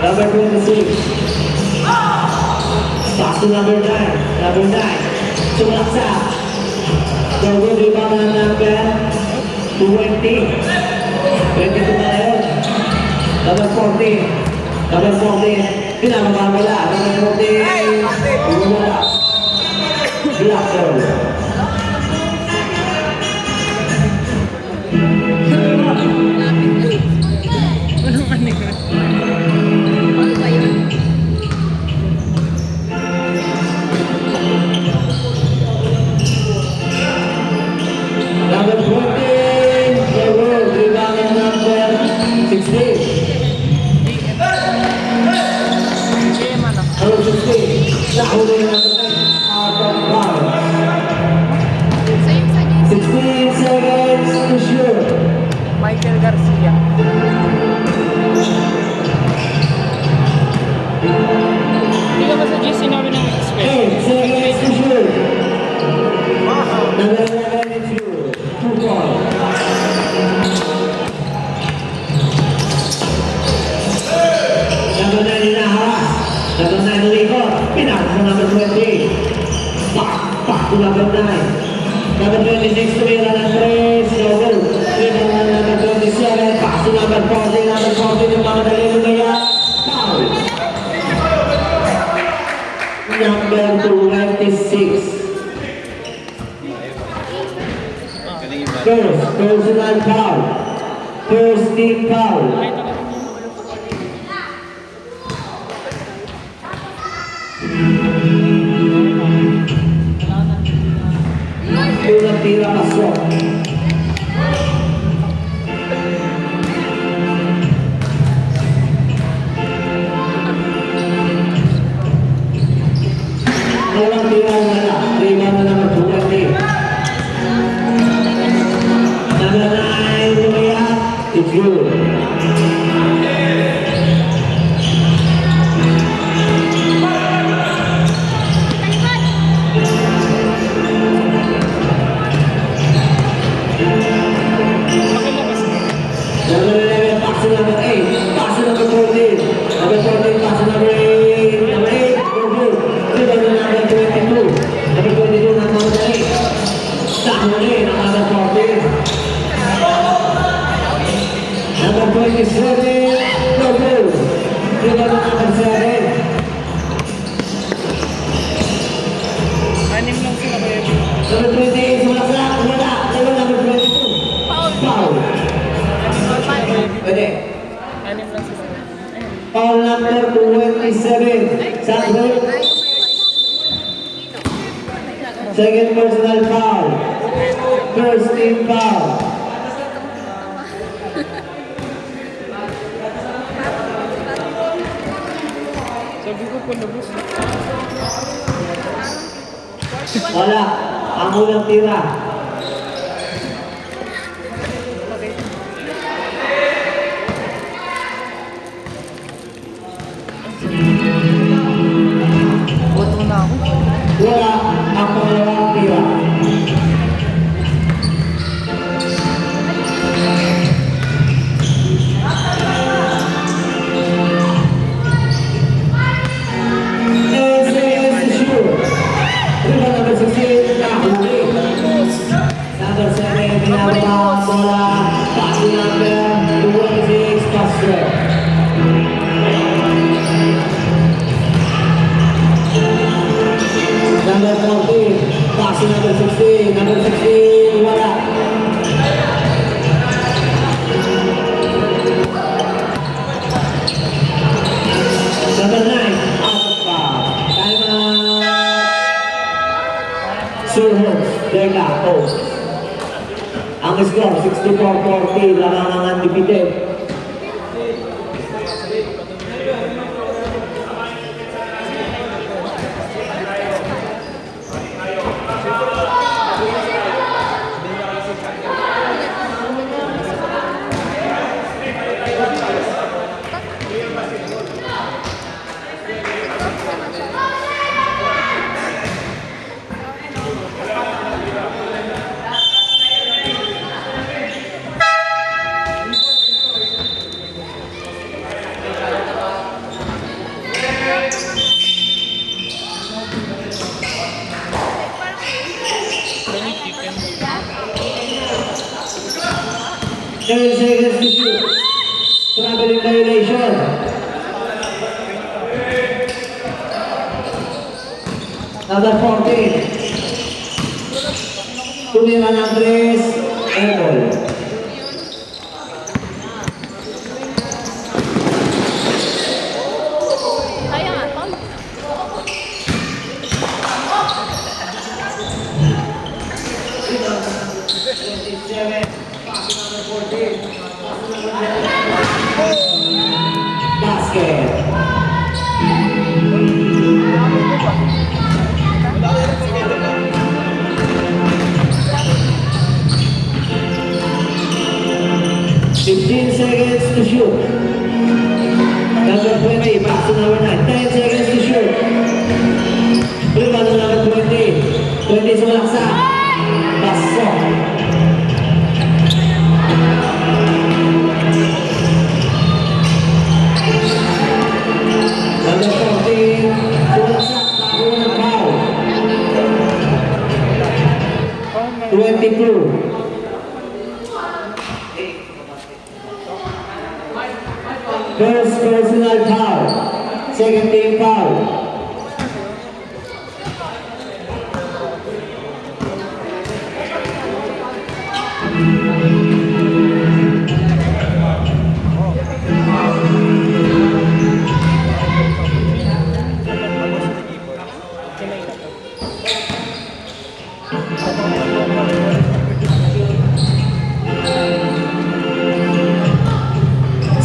Number 26. Pass to number 9. Number 9. Sumaksa. Gogo rebound na number 20. 22 na yun. Number 14. Number 14. Pinamamamala. Number 14. Umula. Black girl. Number 14, the world rebound number 16. Number 16, nahuli number 9, out of bounds. 16 seconds to shoot. Michael Garcia. Hindi ka ba sa GC namin ng expect? 8 seconds to shoot. Number 11 is you. 2 points. Number 9 inaharas. Number 9 ulikot. Pinasa sa number 20. Back to number 9. Number 26 tumira ng 3. Slow. Rebound na number 27. Pass to number 40. Number 40 yung mga dalilo kaya. Foul. Number 26. First, personal foul. First team foul. Unang tira pasok. Unang tira wala. Rebound na naman 20. Number 9, Lumaya, it's good. Number 11, pass to number 8, pass to number 14. Number 14, pass to number 8. Number 8, good. Rebound na number 22. Number 22, number 8. Tahuli, number 14. Number 27, no good. Rebound na number 7. Anim lang sila ba yun? Number 28, sumasak, wala. Number 22. Foul. Pwede. Anim lang sila. Foul number 27. Sakto. Second personal foul. First team foul. Sabi ko po labos. Wala. Ang unang tira. Boto na ako. Wala. Ang pangalawang tira. Number 7, pinababa bola. Passing number 26, Castro. Gatos. Ang score, 64-40, lamang ang undefeated. Seven seconds to shoot. Traveling violation. Number 14. Tumira ng 3. Airball. Kaya nga, Tom. Basket. Seconds to shoot. Number 20, pass to number 9. 10 seconds to shoot. Rebound to number 20. 20 sa malaksa. Pasok. Number 14, sumalaksak. Nakuha ng foul. 22. First personal foul. Second team foul.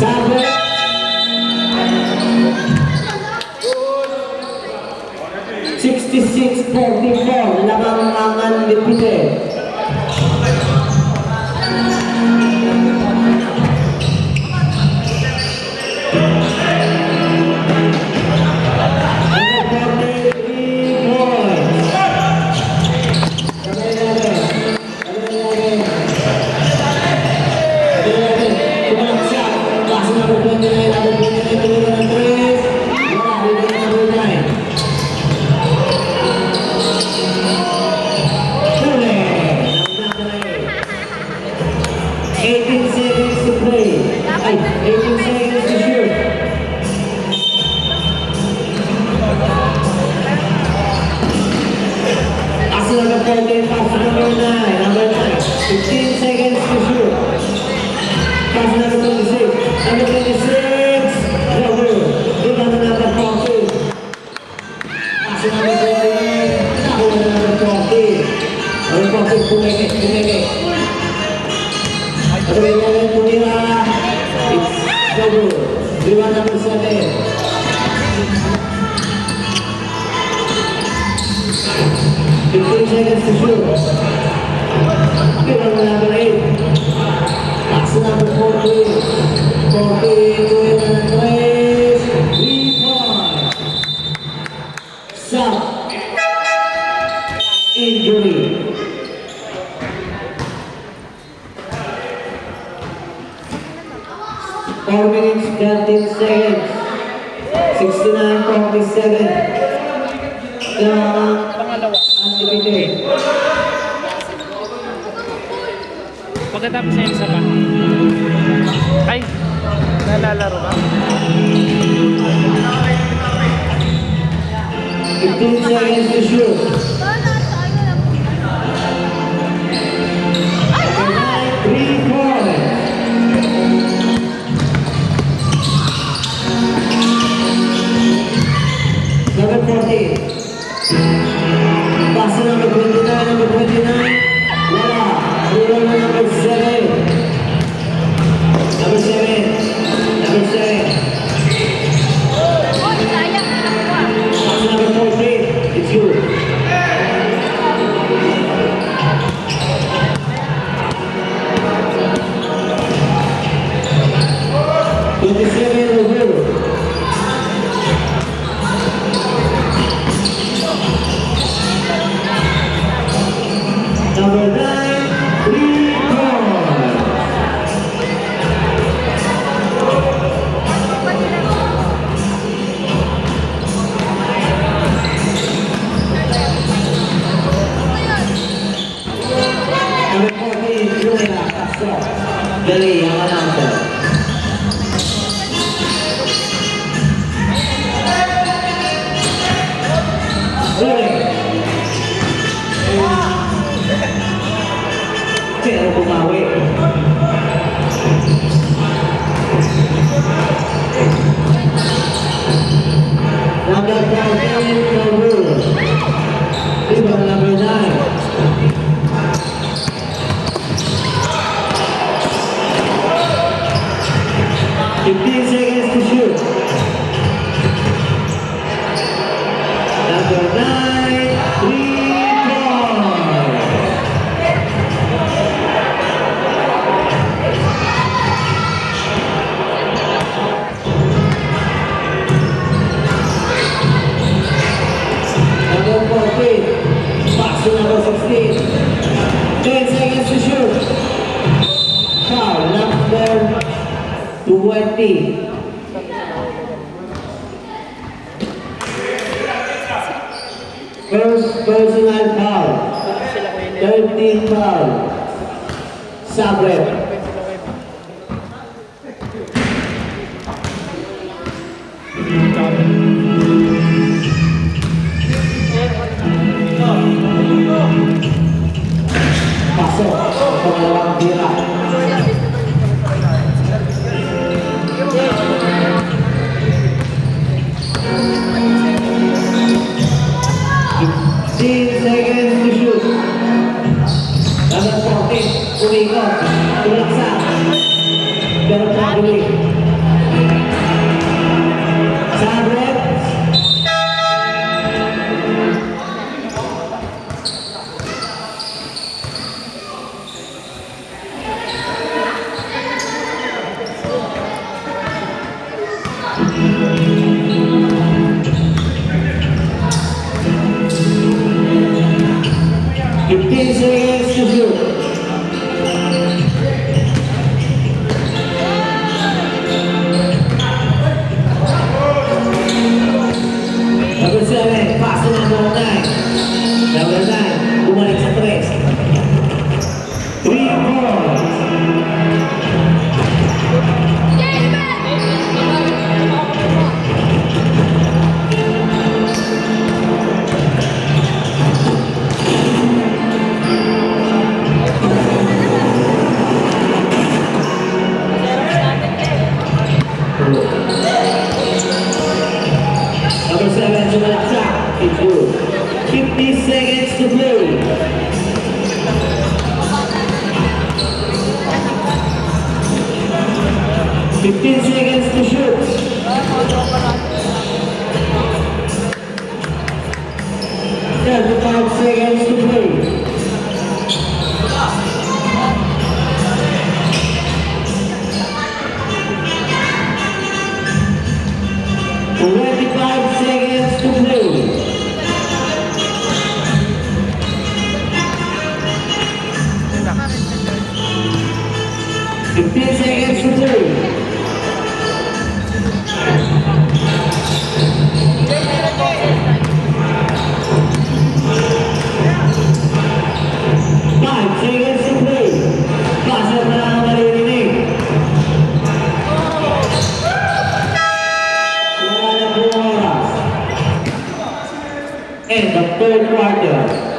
Sabi. 66-44, lamang ang undefeated. Seconds to shoot. Give on number 8. Pass number 14. 14 to the place. 3 points. Sub. Injury. Four minutes, 13 seconds. 69-47. Undefeated. Pagkatapos na yung isa pa. Ay, nalalaro ba? 15 seconds to shoot. Number 9, 3 points. Number 14. Pass to number 29, number 29. bumawi. Number 14, no rule. Rebound number 9. Fifteen seconds to shoot. Number 9, 3-point. Number 14, pass to number 16. 10 seconds to shoot. Foul, number 20. First personal foul. 13 foul. Sabrep. Pasok. Pangalawang tira. Seconds to shoot. Number 14, umikot, tulaksak, pero patuloy. Sabrep. Fifteen seconds to shoot. Number 7, pass to number 9. Number 9, bumalik sa 3. 3 points. Number 7, sumalaksak. It's good. 50 seconds to play. Fifteen seconds to shoot. 35 seconds to play. Twenty-five seconds to play. Fifteen seconds to play. Five seconds to play. Pasok na lang ang maririnig. Wala na po oras. And the third quarter.